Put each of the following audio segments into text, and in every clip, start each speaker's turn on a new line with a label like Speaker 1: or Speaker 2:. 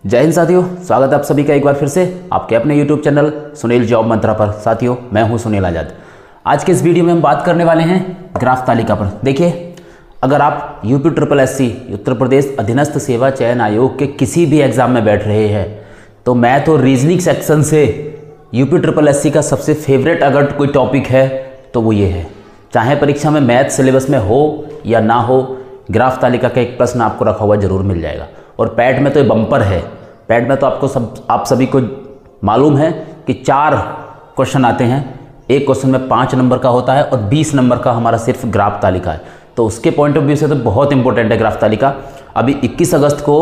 Speaker 1: जय हिंद साथियों, स्वागत है आप सभी का एक बार फिर से आपके अपने YouTube चैनल सुनील जॉब मंत्रा पर। साथियों, मैं हूं सुनील आजाद। आज के इस वीडियो में हम बात करने वाले हैं ग्राफ तालिका पर। देखिए, अगर आप UPSSC उत्तर प्रदेश अधीनस्थ सेवा चयन आयोग के किसी भी एग्जाम में बैठ रहे हैं तो मैं तो रीजनिंग सेक्शन से UPSSC का सबसे फेवरेट अगर कोई टॉपिक है तो वो ये है। चाहे परीक्षा में मैथ सिलेबस में हो या ना हो, ग्राफ तालिका का एक प्रश्न आपको रखा हुआ जरूर मिल जाएगा। और पैट में तो ये बम्पर है। पैट में तो आप सभी को मालूम है कि 4 क्वेश्चन आते हैं। एक क्वेश्चन में 5 नंबर का होता है और 20 नंबर का हमारा सिर्फ ग्राफ तालिका है। तो उसके पॉइंट ऑफ व्यू से तो बहुत इंपॉर्टेंट है ग्राफ तालिका। अभी 21 अगस्त को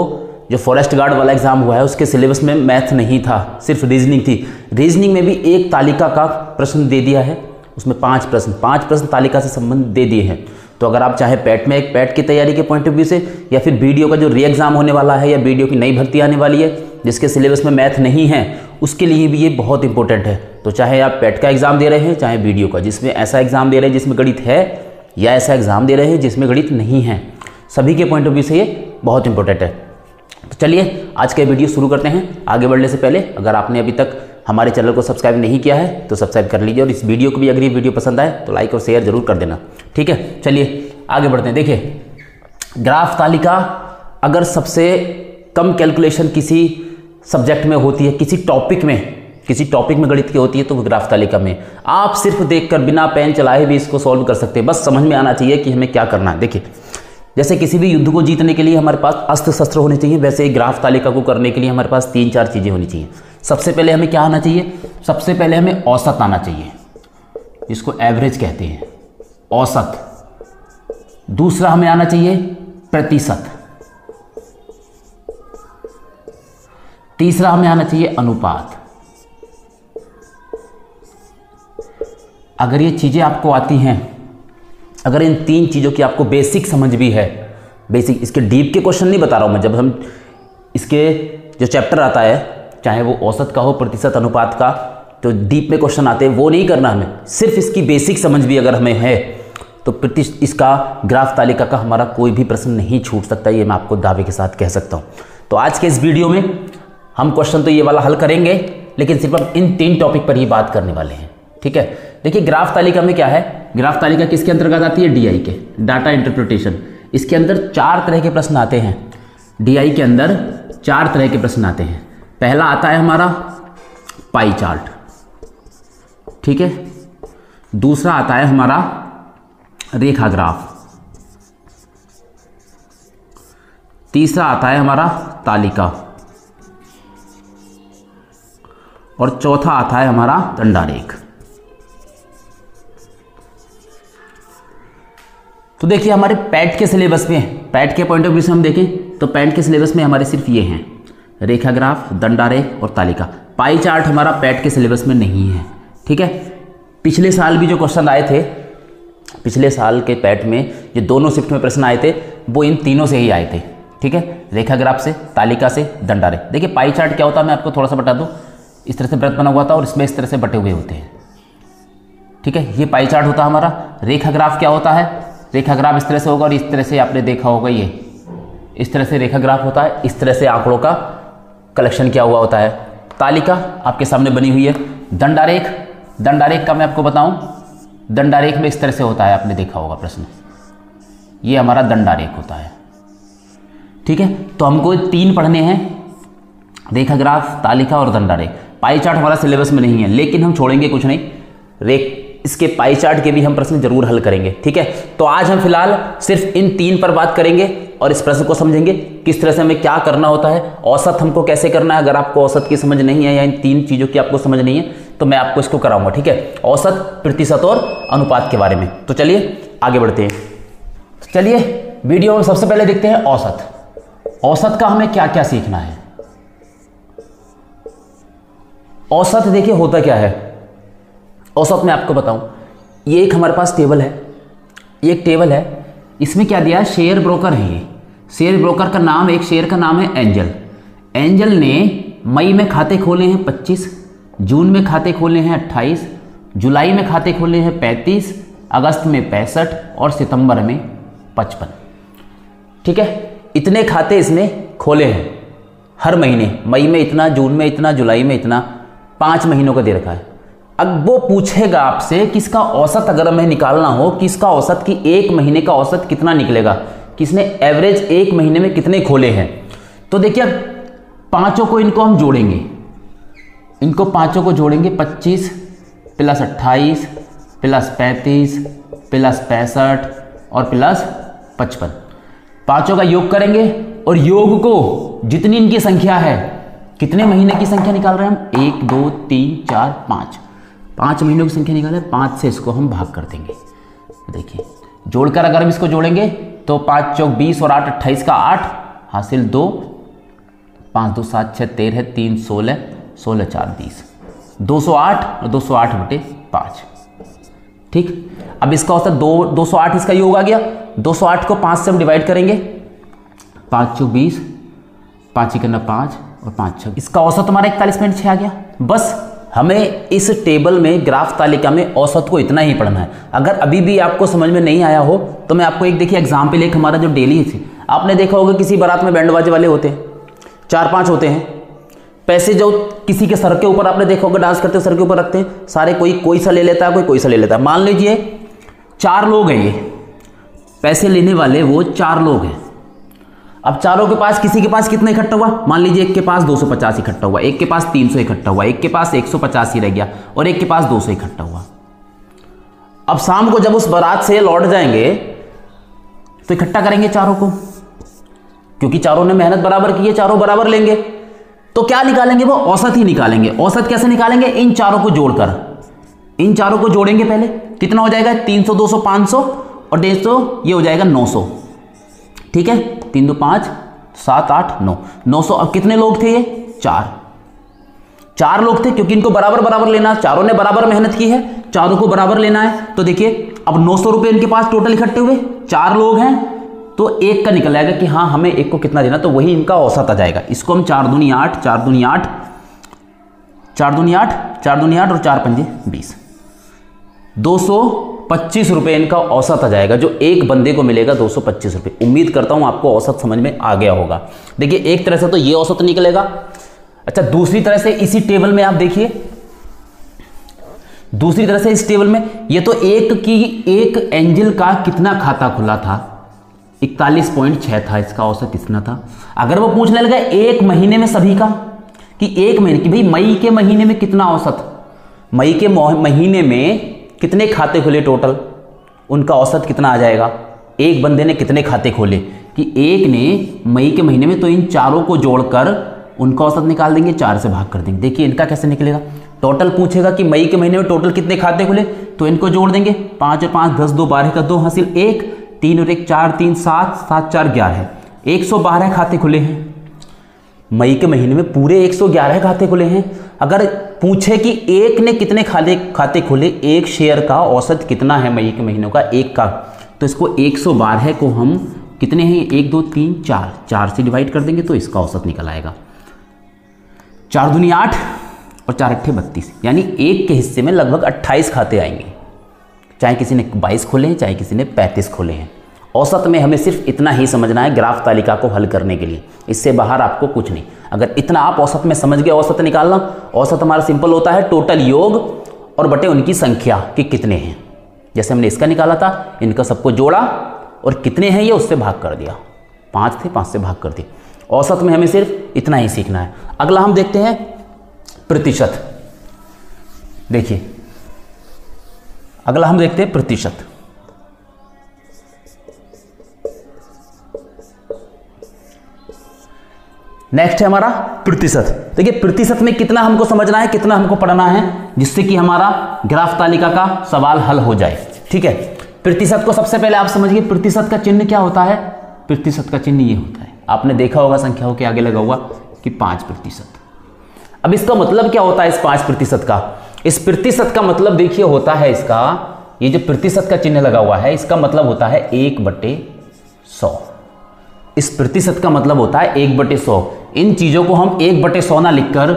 Speaker 1: जो फॉरेस्ट गार्ड वाला एग्जाम हुआ है उसके सिलेबस में मैथ नहीं था, सिर्फ रीजनिंग थी। रीजनिंग में भी एक तालिका का प्रश्न दे दिया है, उसमें 5 प्रश्न तालिका से संबंध दे दिए हैं। तो अगर आप चाहे पैट की तैयारी के पॉइंट ऑफ व्यू से या फिर बीडीओ का जो री एग्जाम होने वाला है या बीडीओ की नई भर्ती आने वाली है जिसके सिलेबस में मैथ नहीं है, उसके लिए भी ये बहुत इंपॉर्टेंट है। तो चाहे आप पैट का एग्जाम दे रहे हैं चाहे बीडीओ का, जिसमें ऐसा एग्जाम दे रहे हैं जिसमें गणित है या ऐसा एग्जाम दे रहे हैं जिसमें गणित नहीं है, सभी के पॉइंट ऑफ व्यू से ये बहुत इंपॉर्टेंट है। तो चलिए आज का वीडियो शुरू करते हैं। आगे बढ़ने से पहले अगर आपने अभी तक हमारे चैनल को सब्सक्राइब नहीं किया है तो सब्सक्राइब कर लीजिए और इस वीडियो को भी अगर ये वीडियो पसंद आए तो लाइक और शेयर जरूर कर देना, ठीक है। चलिए आगे बढ़ते हैं। देखिए, ग्राफ तालिका अगर सबसे कम कैलकुलेशन किसी सब्जेक्ट में होती है, किसी टॉपिक में गणित की होती है तो वो ग्राफ तालिका में आप सिर्फ देखकर बिना पेन चलाए भी इसको सॉल्व कर सकते हैं। बस समझ में आना चाहिए कि हमें क्या करना है। देखिए, जैसे किसी भी युद्ध को जीतने के लिए हमारे पास अस्त्र शस्त्र होने चाहिए, वैसे ही ग्राफ तालिका को करने के लिए हमारे पास 3-4 चीज़ें होनी चाहिए। सबसे पहले हमें क्या आना चाहिए? सबसे पहले हमें औसत आना चाहिए, इसको एवरेज कहते हैं, औसत। दूसरा हमें आना चाहिए प्रतिशत। तीसरा हमें आना चाहिए अनुपात। अगर ये चीज़ें आपको आती हैं, अगर इन 3 चीज़ों की आपको बेसिक समझ भी है, बेसिक, इसके डीप के क्वेश्चन नहीं बता रहा हूं मैं, जब हम इसके जो चैप्टर आता है चाहे वो औसत का हो, प्रतिशत, अनुपात का, तो डीप में क्वेश्चन आते हैं वो नहीं करना हमें। सिर्फ इसकी बेसिक समझ भी अगर हमें है तो इसका ग्राफ तालिका का हमारा कोई भी प्रश्न नहीं छूट सकता, ये मैं आपको दावे के साथ कह सकता हूँ। तो आज के इस वीडियो में हम क्वेश्चन तो ये वाला हल करेंगे, लेकिन सिर्फ हम इन 3 टॉपिक पर ही बात करने वाले हैं, ठीक है। देखिए, ग्राफ तालिका में क्या है? ग्राफ तालिका किसके अंतर्गत आती है? DI के, डाटा इंटरप्रिटेशन। इसके अंदर 4 तरह के प्रश्न आते हैं। DI के अंदर 4 तरह के प्रश्न आते हैं। पहला आता है हमारा पाई चार्ट, ठीक है। दूसरा आता है हमारा रेखा ग्राफ। तीसरा आता है हमारा तालिका और चौथा आता है हमारा दंडारेख। तो देखिए, हमारे पैट के सिलेबस में, पैट के पॉइंट ऑफ व्यू से हम देखें तो पैट के सिलेबस में हमारे सिर्फ ये हैं, रेखा ग्राफ, दंडारेख और तालिका। पाई चार्ट हमारा पैट के सिलेबस में नहीं है, ठीक है। पिछले साल भी जो क्वेश्चन आए थे, पिछले साल के पैट में जो दोनों शिफ्ट में प्रश्न आए थे वो इन तीनों से ही आए थे, ठीक है। रेखा ग्राफ से, तालिका से, दंडारेख। देखिए, पाई चार्ट क्या होता है मैं आपको थोड़ा सा बता दूं। इस तरह से वृत्त बना हुआ था और इसमें इस तरह से बटे हुए होते हैं, ठीक है। ये पाई चार्ट होता है हमारा। रेखा ग्राफ क्या होता है? रेखा ग्राफ इस तरह से होगा और इस तरह से आपने देखा होगा, ये इस तरह से रेखा ग्राफ होता है, इस तरह से आंकड़ों का कलेक्शन किया हुआ होता है। तालिका आपके सामने बनी हुई है। दंडारेख का मैं आपको बताऊं, दंडारेख में इस तरह से होता है, आपने देखा होगा प्रश्न, ये हमारा दंडारेख होता है, ठीक है। तो हमको 3 पढ़ने हैं, रेखा ग्राफ, तालिका और दंडारेख। पाई चार्ट हमारा सिलेबस में नहीं है, लेकिन हम छोड़ेंगे कुछ नहीं, इसके पाई चार्ट के भी हम प्रश्न जरूर हल करेंगे, ठीक है। तो आज हम फिलहाल सिर्फ इन 3 पर बात करेंगे और इस प्रश्न को समझेंगे किस तरह से हमें क्या करना होता है, औसत हमको कैसे करना है। अगर आपको औसत की समझ नहीं है या इन 3 चीज़ों की आपको समझ नहीं है तो मैं आपको इसको कराऊंगा, ठीक है। औसत, प्रतिशत और अनुपात के बारे में। तो चलिए आगे बढ़ते हैं। चलिए वीडियो में सबसे पहले देखते हैं औसत। औसत का हमें क्या क्या सीखना है। औसत देखिए होता क्या है। औसत मैं आपको बताऊं, ये एक हमारे पास टेबल है, ये एक टेबल है, इसमें क्या दिया है? शेयर ब्रोकर है। ये शेयर ब्रोकर का नाम, एक शेयर का नाम है एंजल। एंजल ने मई में खाते खोले हैं 25, जून में खाते खोले हैं 28, जुलाई में खाते खोले हैं 35, अगस्त में 65 और सितंबर में 55, ठीक है। इतने खाते इसने खोले हैं। हर महीने, मई में इतना, जून में इतना, जुलाई में इतना, 5 महीनों का दे रखा है। अब वो पूछेगा आपसे कि इसका औसत अगर हमें निकालना हो कि इसका औसत की 1 महीने का औसत कितना निकलेगा, कि इसने एवरेज 1 महीने में कितने खोले हैं। तो देखिए पांचों को इनको हम जोड़ेंगे, इनको पांचों को जोड़ेंगे, 25 + 28 + 35 + 65 और + 55, पांचों का योग करेंगे और योग को जितनी इनकी संख्या है, कितने महीने की संख्या निकाल रहे हैं हम, 1 2 3 4 5, 5 महीनों की संख्या निकाले, 5 से इसको हम भाग कर देंगे। देखिए जोड़कर अगर हम इसको जोड़ेंगे तो 5 चौक 20 और 8 28 का 8 हासिल 2, 5 2 7 6 13 3 16 16 4 20, 208 और 208/5। ठीक, अब इसका औसत 208 इसका योग आ गया। 208 को 5 से हम डिवाइड करेंगे, 5 चौक 20, 5 × 5 और 5 6, इसका औसत हमारा 41.6 आ गया। बस हमें इस टेबल में, ग्राफ तालिका में औसत को इतना ही पढ़ना है। अगर अभी भी आपको समझ में नहीं आया हो तो मैं आपको एक देखिए एग्जाम्पल, एक हमारा जो डेली थी, आपने देखा होगा किसी बारात में बैंड बाजे वाले होते हैं, 4-5 होते हैं, पैसे जो किसी के सर के ऊपर आपने देखा होगा डांस करते सर के ऊपर रखते हैं, सारे कोई सा ले लेता है, कोई सा ले लेता है। मान लीजिए 4 लोग हैं, ये पैसे लेने वाले वो 4 लोग हैं। अब चारों के पास, किसी के पास कितना इकट्ठा हुआ, मान लीजिए एक के पास 250 इकट्ठा हुआ, एक के पास 300 इकट्ठा हुआ, एक के पास 185 रह गया और एक के पास 200 इकट्ठा हुआ। अब शाम को जब उस बारात से लौट जाएंगे तो इकट्ठा करेंगे चारों को, क्योंकि चारों ने मेहनत बराबर की है, चारों बराबर लेंगे। तो क्या निकालेंगे, वो औसत ही निकालेंगे। औसत कैसे निकालेंगे, इन चारों को जोड़कर, इन चारों को जोड़ेंगे पहले, कितना हो जाएगा, 300 200 500 और 150, ये हो जाएगा 900। ठीक है, 3 2 5 7 8 9, 900। अब कितने लोग थे, ये 4 लोग थे, क्योंकि इनको बराबर बराबर लेना, चारों ने बराबर मेहनत की है, चारों को बराबर लेना है। तो देखिए अब 900 रुपए इनके पास टोटल इकट्ठे हुए, 4 लोग हैं तो एक का निकल आएगा कि हाँ हमें एक को कितना देना, तो वही इनका औसत आ जाएगा। इसको हम 4 दूनी 8, 4 दूनी 8, 4 दूनी 8, 4 दूनी 8 और 4 पंजे 20, 225 रुपए इनका औसत आ जाएगा, जो एक बंदे को मिलेगा 225 रुपए। उम्मीद करता हूं आपको औसत समझ में आ गया होगा। देखिए एक तरह से तो ये औसत निकलेगा। अच्छा, दूसरी तरह से इसी टेबल में आप देखिए, दूसरी तरह से इस टेबल में ये तो एक एंजल का कितना खाता खुला था, 41.6 था, इसका औसत इतना था। अगर वो पूछने लगा एक महीने में सभी का, कि एक महीने की, भाई मई के महीने में कितना औसत, मई के महीने में कितने खाते खुले टोटल, उनका औसत कितना आ जाएगा, एक बंदे ने कितने खाते खोले, कि एक ने मई के महीने में, तो इन चारों को जोड़कर उनका औसत निकाल देंगे, 4 से भाग कर देंगे। देखिए इनका कैसे निकलेगा, टोटल पूछेगा कि मई के महीने में टोटल कितने खाते खुले, तो इनको जोड़ देंगे, 5 और 5 10, 2 12 का 2 हासिल 1, 3 और 1 4, 3 7, 7 4 11, 112 खाते खुले हैं मई के महीने में, पूरे 111 खाते खुले हैं। अगर पूछे कि एक ने कितने खाते खोले, एक शेयर का औसत कितना है मई के महीनों का, एक का, तो इसको 112 को हम कितने हैं, 1 2 3 4 से डिवाइड कर देंगे तो इसका औसत निकल आएगा। 4 दूनी 8 और 4 अट्ठे 32, यानी एक के हिस्से में लगभग 28 खाते आएंगे, चाहे किसी ने 22 खोले हैं, चाहे किसी ने 35 खोले हैं। औसत में हमें सिर्फ इतना ही समझना है ग्राफ तालिका को हल करने के लिए, इससे बाहर आपको कुछ नहीं। अगर इतना आप औसत में समझ गए, औसत निकालना, औसत हमारा सिंपल होता है टोटल योग और बटे उनकी संख्या कि कितने हैं। जैसे हमने इसका निकाला था, इनका सबको जोड़ा और कितने हैं ये उससे भाग कर दिया, 5 थे 5 से भाग कर दिया। औसत में हमें सिर्फ इतना ही सीखना है। अगला हम देखते हैं प्रतिशत। देखिए अगला हम देखते हैं प्रतिशत। नेक्स्ट है हमारा प्रतिशत। देखिए प्रतिशत में कितना हमको समझना है, कितना हमको पढ़ना है, जिससे कि हमारा ग्राफ तालिका का सवाल हल हो जाए। ठीक है, प्रतिशत को सबसे पहले आप समझिए, प्रतिशत का चिन्ह क्या होता है। प्रतिशत का चिन्ह ये होता है, आपने देखा होगा संख्याओं के आगे लगा हुआ कि 5%। अब इसका मतलब क्या होता है इस 5% का। इस प्रतिशत का मतलब देखिए होता है इसका, ये जो प्रतिशत का चिन्ह लगा हुआ है इसका मतलब होता है 1/100। इस प्रतिशत का मतलब होता है 1/100। इन चीजों को हम 1/100 ना लिखकर,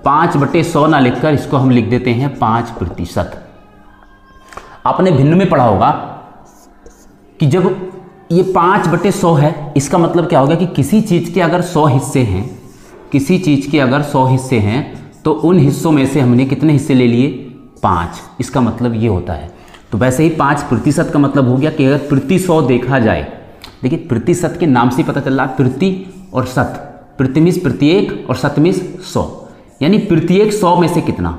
Speaker 1: 5/100 ना लिखकर, इसको हम लिख देते हैं 5%। आपने भिन्न में पढ़ा होगा कि जब ये 5/100 है, इसका मतलब क्या होगा कि किसी चीज के अगर 100 हिस्से हैं, किसी चीज़ के अगर 100 हिस्से हैं तो उन हिस्सों में से हमने कितने हिस्से ले लिए? 5। इसका मतलब ये होता है। तो वैसे ही 5% का मतलब हो गया कि अगर प्रति 100 देखा जाए, देखिए प्रतिशत के नाम से पता चल रहा है, प्रति और शत, प्रति मीन्स प्रत्येक और शत मीन्स 100, यानी प्रत्येक 100 में से कितना,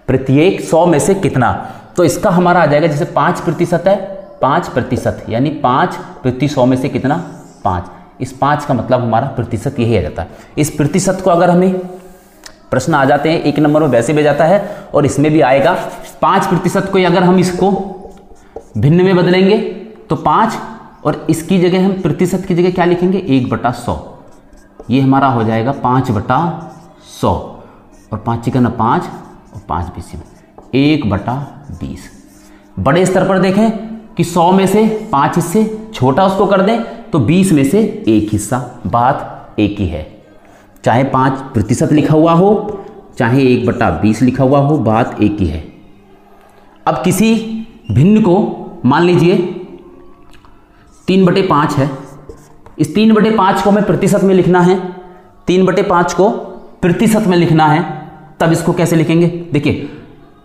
Speaker 1: प्रत्येक 100 में से कितना। तो इसका हमारा आ जाएगा, जैसे 5% है, 5% यानी 5 प्रति 100 में से कितना? 5। इस 5 का मतलब हमारा प्रतिशत यही आ जाता है। इस प्रतिशत को अगर हमें प्रश्न आ जाते हैं, एक नंबर में वैसे भी जाता है और इसमें भी आएगा। 5% को अगर हम इसको भिन्न में बदलेंगे तो 5, और इसकी जगह हम प्रतिशत की जगह क्या लिखेंगे? 1/100। ये हमारा हो जाएगा 5/100, और 5 चिकन 5 और 5 बीसी में 1/20। बड़े स्तर पर देखें कि 100 में से 5 हिस्से, छोटा उसको कर दें तो 20 में से 1 हिस्सा, बात एक ही है। चाहे 5% लिखा हुआ हो, चाहे 1/20 लिखा हुआ हो, बात एक ही है। अब किसी भिन्न को मान लीजिए 3/5 है, इस 3/5 को हमें प्रतिशत में लिखना है, 3/5 को प्रतिशत में लिखना है, तब इसको कैसे लिखेंगे? देखिए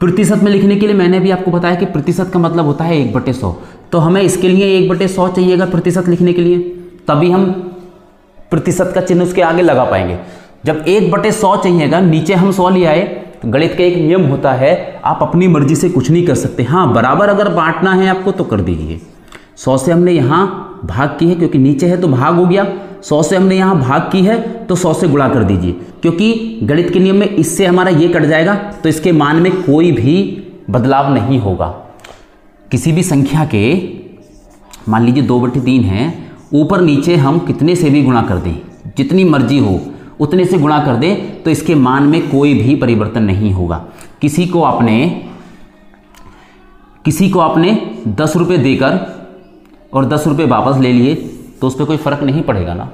Speaker 1: प्रतिशत में लिखने के लिए मैंने भी आपको बताया कि प्रतिशत का मतलब होता है 1/100। तो हमें इसके लिए 1/100 चाहिएगा प्रतिशत लिखने के लिए, तभी हम प्रतिशत का चिन्ह उसके आगे लगा पाएंगे। जब 1/100 चाहिएगा, नीचे हम 100 ले आए, तो गणित का एक नियम होता है, आप अपनी मर्जी से कुछ नहीं कर सकते। हाँ, बराबर अगर बांटना है आपको तो कर दीजिए। 100 से हमने यहाँ भाग की है क्योंकि नीचे है तो भाग हो गया, 100 से हमने यहाँ भाग की है तो 100 से गुणा कर दीजिए, क्योंकि गणित के नियम में इससे हमारा ये कट जाएगा तो इसके मान में कोई भी बदलाव नहीं होगा। किसी भी संख्या के मान लीजिए 2/3 है, ऊपर नीचे हम कितने से भी गुणा कर दें, जितनी मर्जी हो उतने से गुणा कर दें, तो इसके मान में कोई भी परिवर्तन नहीं होगा। किसी को आपने 10 रुपये देकर और 10 रुपये वापस ले लिए तो उस पर कोई फर्क नहीं पड़ेगा ना,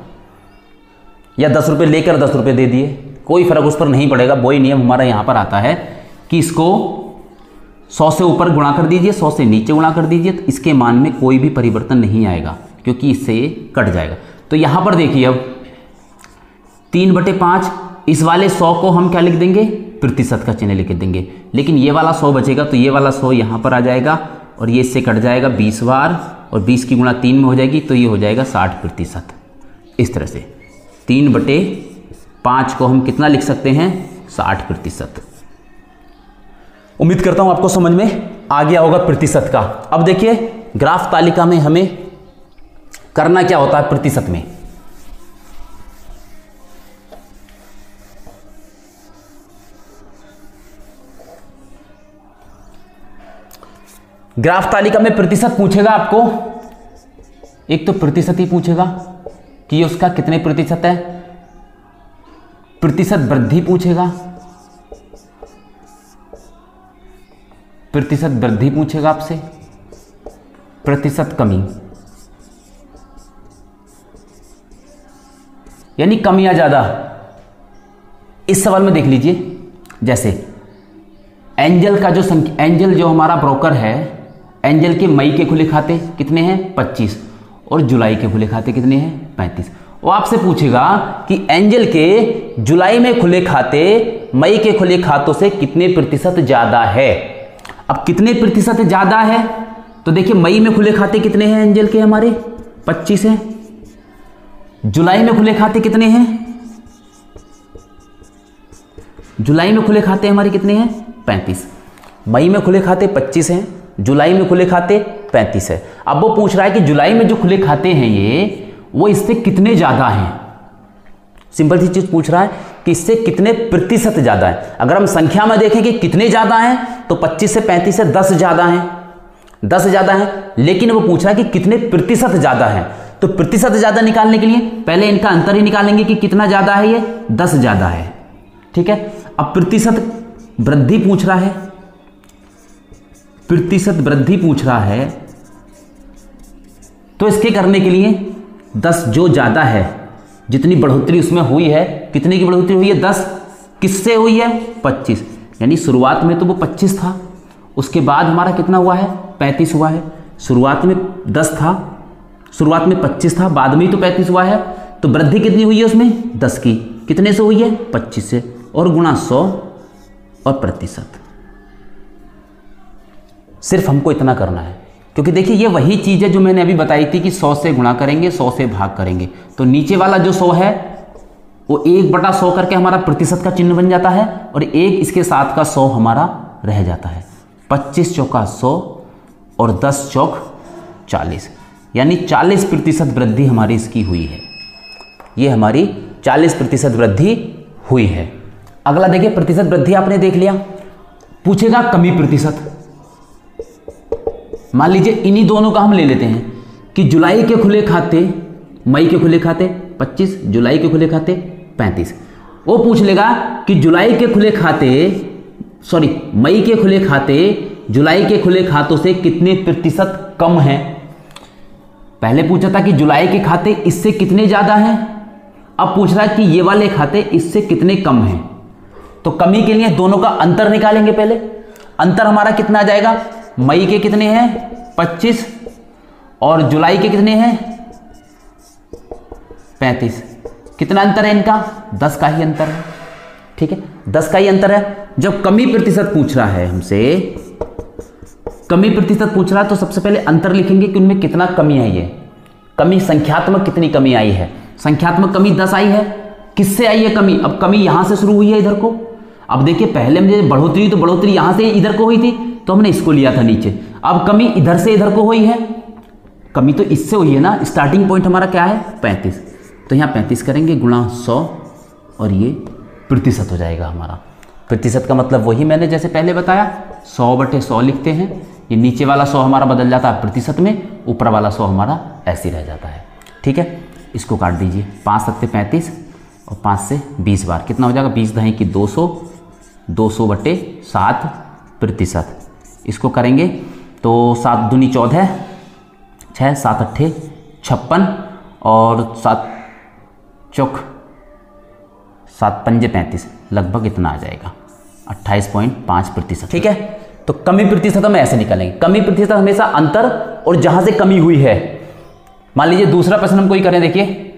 Speaker 1: या 10 रुपये लेकर 10 रुपये दे दिए, कोई फर्क उस पर नहीं पड़ेगा। वही नियम हमारा यहाँ पर आता है कि इसको 100 से ऊपर गुणा कर दीजिए, 100 से नीचे गुणा कर दीजिए, तो इसके मान में कोई भी परिवर्तन नहीं आएगा क्योंकि इससे ये कट जाएगा। तो यहाँ पर देखिए अब 3/5, इस वाले 100 को हम क्या लिख देंगे? प्रतिशत का चिन्ह लिख देंगे, लेकिन ये वाला 100 बचेगा तो ये वाला 100 यहाँ पर आ जाएगा और ये इससे कट जाएगा 20 बार, और 20 की गुणा 3 में हो जाएगी तो ये हो जाएगा 60%। इस तरह से 3/5 को हम कितना लिख सकते हैं? 60%। उम्मीद करता हूं आपको समझ में आ गया होगा प्रतिशत का। अब देखिए ग्राफ तालिका में हमें करना क्या होता है प्रतिशत में। ग्राफ तालिका में प्रतिशत पूछेगा आपको, एक तो प्रतिशत ही पूछेगा कि ये उसका कितने प्रतिशत है, प्रतिशत वृद्धि पूछेगा, प्रतिशत वृद्धि पूछेगा आपसे, प्रतिशत कमी, यानी कम या ज्यादा। इस सवाल में देख लीजिए, जैसे एंजल का जो संख्या, एंजल जो हमारा ब्रोकर है, एंजल के मई के खुले खाते कितने हैं? 25, और जुलाई के खुले खाते कितने हैं? 35। वो आपसे पूछेगा कि एंजल के जुलाई में खुले खाते मई के खुले खातों से कितने प्रतिशत ज्यादा है। अब कितने प्रतिशत ज्यादा है तो देखिए मई में खुले खाते कितने हैं एंजल के? हमारे 25 हैं। जुलाई में खुले खाते कितने हैं? जुलाई में खुले खाते हमारे कितने हैं? 35। मई में खुले खाते 25 हैं, जुलाई में खुले खाते 35 है। अब वो पूछ रहा है कि जुलाई में जो खुले खाते हैं ये, वो इससे कितने ज्यादा हैं। सिंपल सी चीज पूछ रहा है कि इससे कितने प्रतिशत ज्यादा है। अगर हम संख्या में देखें कि कितने ज्यादा हैं तो 25 से 35 से 10 ज्यादा हैं, 10 ज्यादा हैं। लेकिन वो पूछ रहा है कि कितने प्रतिशत ज्यादा है, तो प्रतिशत ज्यादा निकालने के लिए पहले इनका अंतर ही निकालेंगे कि कितना ज्यादा है, ये 10 ज्यादा है। ठीक है। अब प्रतिशत वृद्धि पूछ रहा है, प्रतिशत वृद्धि पूछ रहा है, तो इसके करने के लिए 10 जो ज्यादा है, जितनी बढ़ोतरी उसमें हुई है, कितने की बढ़ोतरी हुई है? 10। किससे हुई है? 25। यानी शुरुआत में तो वो 25 था, उसके बाद हमारा कितना हुआ है? 35 हुआ है। शुरुआत में 10 था, शुरुआत में 25 था, बाद में ही तो 35 हुआ है, तो वृद्धि कितनी हुई है उसमें? 10 की। कितने से हुई है? 25 से, और गुणा 100 और प्रतिशत। सिर्फ हमको इतना करना है, क्योंकि देखिए ये वही चीज़ है जो मैंने अभी बताई थी कि 100 से गुणा करेंगे, 100 से भाग करेंगे, तो नीचे वाला जो 100 है वो 1/100 करके हमारा प्रतिशत का चिन्ह बन जाता है, और एक इसके साथ का 100 हमारा रह जाता है। 25 चौका 100 और 10 चौक 40, यानी 40% वृद्धि हमारी इसकी हुई है। ये हमारी 40% वृद्धि हुई है। अगला देखिए, प्रतिशत वृद्धि आपने देख लिया, पूछेगा कमी प्रतिशत। मान लीजिए इन्हीं दोनों का हम ले लेते हैं कि जुलाई के खुले खाते, मई के खुले खाते 25, जुलाई के खुले खाते 35। वो पूछ लेगा कि जुलाई के खुले खाते, सॉरी मई के खुले खाते जुलाई के खुले खातों से कितने प्रतिशत कम हैं। पहले पूछा था कि जुलाई के खाते इससे कितने ज़्यादा हैं, अब पूछ रहा है कि ये वाले खाते इससे कितने कम हैं। तो कमी के लिए दोनों का अंतर निकालेंगे। पहले अंतर हमारा कितना आ जाएगा? मई के कितने हैं? 25, और जुलाई के कितने हैं? 35। कितना अंतर है इनका? 10 का ही अंतर है। ठीक है, 10 का ही अंतर है। जब कमी प्रतिशत पूछ रहा है हमसे, कमी प्रतिशत पूछ रहा है, तो सबसे पहले अंतर लिखेंगे कि उनमें कितना कमी आई है। कमी संख्यात्मक कितनी कमी आई है? संख्यात्मक कमी 10 आई है। किससे आई है कमी? अब कमी यहां से शुरू हुई है इधर को। अब देखिए पहले मुझे बढ़ोतरी, तो बढ़ोतरी यहां से इधर को हुई थी, तो हमने इसको लिया था नीचे। अब कमी इधर से इधर को हुई है, कमी तो इससे हुई है ना। स्टार्टिंग पॉइंट हमारा क्या है? 35, तो यहाँ 35 करेंगे गुणा 100, और ये प्रतिशत हो जाएगा हमारा। प्रतिशत का मतलब वही मैंने जैसे पहले बताया, 100/100 लिखते हैं। ये नीचे वाला 100 हमारा बदल जाता है प्रतिशत में, ऊपर वाला 100 हमारा ऐसे रह जाता है। ठीक है, इसको काट दीजिए। 5 सत्ते 35 और 5 से 20 बार कितना हो जाएगा? 20 दही की 200, 200/7 प्रतिशत। इसको करेंगे तो 7 दूनी 14, 6 7 8 56, और 7 चौक 7 पंजे 35, लगभग इतना आ जाएगा 28.5%। ठीक है, तो कमी प्रतिशत हम ऐसे निकालेंगे। कमी प्रतिशत हमेशा अंतर और जहां से कमी हुई है। मान लीजिए दूसरा प्रश्न हम कोई करें, देखिए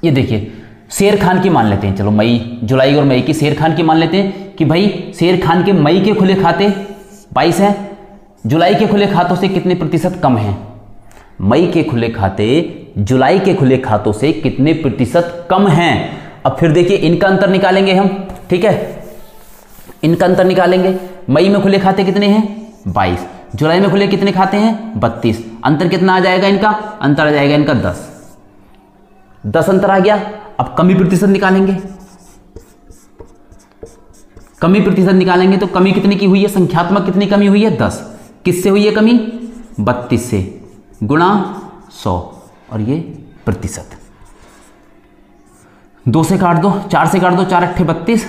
Speaker 1: ये देखिए शेर खान की मान लेते हैं। चलो मई, जुलाई और मई की शेर खान की मान लेते हैं कि भाई शेर खान के मई के खुले खाते 22 हैं, जुलाई के खुले खातों से कितने प्रतिशत कम हैं। मई के खुले खाते जुलाई के खुले खातों से कितने प्रतिशत कम हैं। अब फिर देखिए इनका अंतर निकालेंगे हम। ठीक है, इनका अंतर निकालेंगे। मई में खुले खाते कितने हैं? 22, जुलाई में खुले कितने खाते हैं? 32। अंतर कितना आ जाएगा इनका? अंतर आ जाएगा इनका 10 अंतर आ गया। अब कमी प्रतिशत निकालेंगे। कमी प्रतिशत निकालेंगे तो कमी कितनी की हुई है? संख्यात्मक कितनी कमी हुई है? 10। किससे हुई है कमी? 32 से, गुणा 100, और ये प्रतिशत। 2 से काट दो, 4 से काट दो, 4 8 32,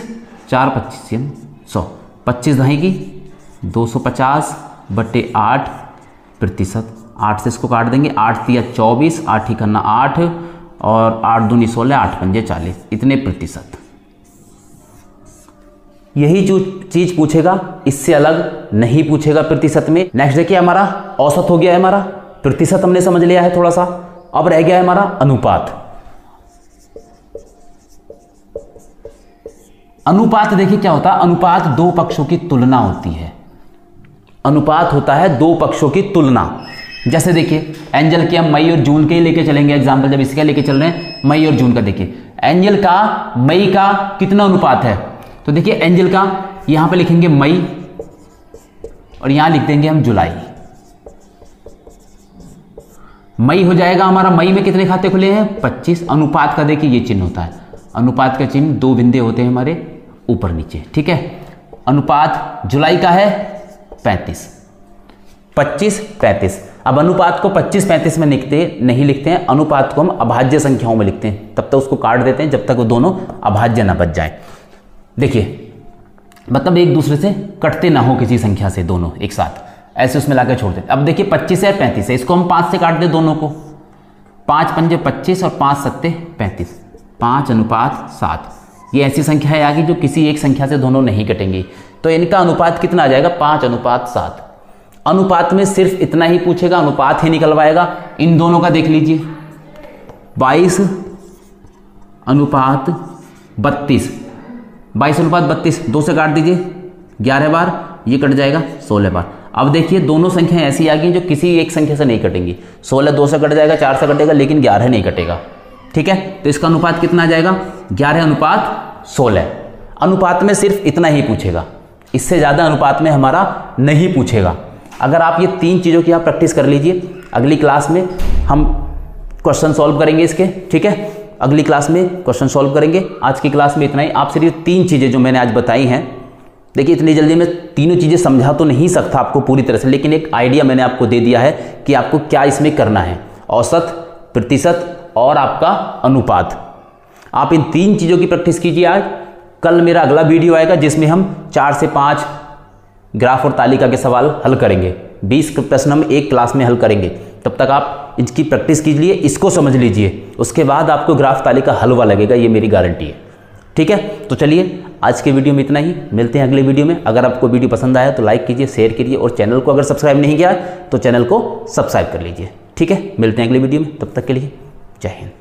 Speaker 1: 4 25 100, 25 दही की 250/8 प्रतिशत। 8 से इसको काट देंगे, 8 तिया 24, 8 ही करना 8, और 8 दूनी 16, 8 पंजे 40, इतने प्रतिशत। यही जो चीज पूछेगा, इससे अलग नहीं पूछेगा प्रतिशत में। नेक्स्ट देखिए हमारा औसत हो गया है। हमारा प्रतिशत हमने समझ लिया है थोड़ा सा, अब रह गया है हमारा अनुपात। अनुपात देखिए क्या होता है? अनुपात दो पक्षों की तुलना होती है। अनुपात होता है दो पक्षों की तुलना। जैसे देखिए एंजल के हम मई और जून के ही लेके चलेंगे एग्जाम्पल, जब इसका लेके चल रहे हैं मई और जून का। देखिए एंजल का मई का कितना अनुपात है, तो देखिए एंजल का यहां पे लिखेंगे मई, और यहां लिख देंगे हम जुलाई। मई हो जाएगा हमारा, मई में कितने खाते खुले हैं? 25। अनुपात का देखिए ये चिन्ह होता है, अनुपात का चिन्ह 2 बिंदे होते हैं हमारे ऊपर नीचे। ठीक है, अनुपात जुलाई का है 35, 25 35। अब अनुपात को 25 35 में नहीं लिखते हैं, अनुपात को हम अभाज्य संख्याओं में लिखते हैं। तब तक उसको काट देते हैं जब तक वो दोनों अभाज्य ना बच जाए। देखिए मतलब एक दूसरे से कटते ना हो किसी संख्या से, दोनों एक साथ ऐसे उसमें लाकर छोड़ दें। अब देखिए 25 है 35 है, इसको हम 5 से काट दें दोनों को। 5 पंजे 25 और 5 सत्ते 35, 5:7। ये ऐसी संख्या है आगे जो किसी एक संख्या से दोनों नहीं कटेंगी, तो इनका अनुपात कितना आ जाएगा? 5:7। अनुपात में सिर्फ इतना ही पूछेगा, अनुपात ही निकलवाएगा। इन दोनों का देख लीजिए, 22:5 32, 22:32, 2 से काट दीजिए, 11 बार, ये कट जाएगा 16 बार। अब देखिए दोनों संख्याएं ऐसी आ गई जो किसी एक संख्या से नहीं कटेंगी। 16 2 से कट जाएगा, 4 से कटेगा, लेकिन 11 नहीं कटेगा। ठीक है, तो इसका अनुपात कितना आ जाएगा? 11:16। अनुपात में सिर्फ इतना ही पूछेगा, इससे ज़्यादा अनुपात में हमारा नहीं पूछेगा। अगर आप ये 3 चीज़ों की आप प्रैक्टिस कर लीजिए, अगली क्लास में हम क्वेश्चन सॉल्व करेंगे इसके। ठीक है, अगली क्लास में क्वेश्चन सॉल्व करेंगे। आज की क्लास में इतना ही। आप सिर्फ 3 चीज़ें जो मैंने आज बताई हैं, देखिए इतनी जल्दी मैं तीनों चीज़ें समझा तो नहीं सकता आपको पूरी तरह से, लेकिन एक आइडिया मैंने आपको दे दिया है कि आपको क्या इसमें करना है। औसत, प्रतिशत और आपका अनुपात। आप इन 3 चीज़ों की प्रैक्टिस कीजिए आज। कल मेरा अगला वीडियो आएगा जिसमें हम 4 से 5 ग्राफ और तालिका के सवाल हल करेंगे। 20 प्रश्न हम एक क्लास में हल करेंगे। तब तक आप इसकी प्रैक्टिस कीजिए, इसको समझ लीजिए, उसके बाद आपको ग्राफ तालिका हलवा लगेगा, ये मेरी गारंटी है। ठीक है, तो चलिए आज के वीडियो में इतना ही। मिलते हैं अगले वीडियो में। अगर आपको वीडियो पसंद आया तो लाइक कीजिए, शेयर कीजिए, और चैनल को अगर सब्सक्राइब नहीं किया तो चैनल को सब्सक्राइब कर लीजिए। ठीक है, मिलते हैं अगले वीडियो में, तब तक के लिए जय हिंद।